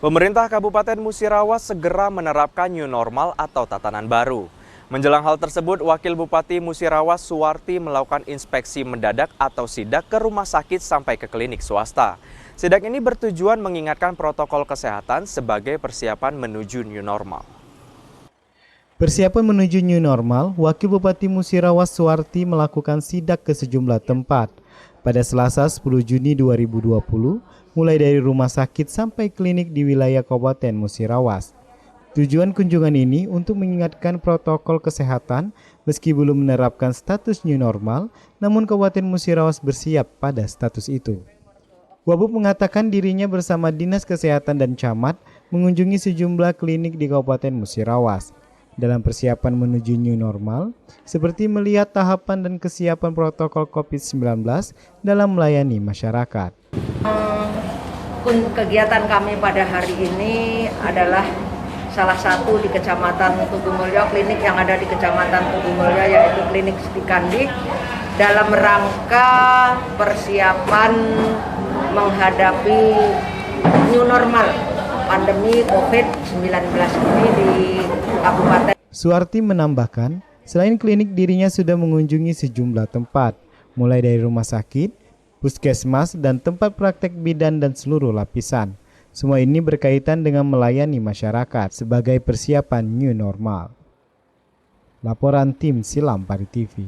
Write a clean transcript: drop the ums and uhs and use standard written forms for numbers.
Pemerintah Kabupaten Musirawas segera menerapkan new normal atau tatanan baru. Menjelang hal tersebut, Wakil Bupati Musirawas Suwarti melakukan inspeksi mendadak atau sidak ke rumah sakit sampai ke klinik swasta. Sidak ini bertujuan mengingatkan protokol kesehatan sebagai persiapan menuju new normal. Persiapan menuju new normal, Wakil Bupati Musirawas Suwarti melakukan sidak ke sejumlah tempat. Pada Selasa 10 Juni 2020, mulai dari rumah sakit sampai klinik di wilayah Kabupaten Musirawas. Tujuan kunjungan ini untuk mengingatkan protokol kesehatan meski belum menerapkan status new normal, namun Kabupaten Musirawas bersiap pada status itu. Wabub mengatakan dirinya bersama Dinas Kesehatan dan Camat mengunjungi sejumlah klinik di Kabupaten Musirawas dalam persiapan menuju new normal, seperti melihat tahapan dan kesiapan protokol COVID-19 dalam melayani masyarakat. Kegiatan kami pada hari ini adalah salah satu di Kecamatan Tugumulyo, klinik yang ada di Kecamatan Tugumulyo yaitu klinik Stikandi, dalam rangka persiapan menghadapi new normal pandemi COVID-19 ini di Kabupaten. Suwarti menambahkan, selain klinik dirinya sudah mengunjungi sejumlah tempat, mulai dari rumah sakit, puskesmas, dan tempat praktek bidan dan seluruh lapisan. Semua ini berkaitan dengan melayani masyarakat sebagai persiapan new normal. Laporan tim Silam Pari TV.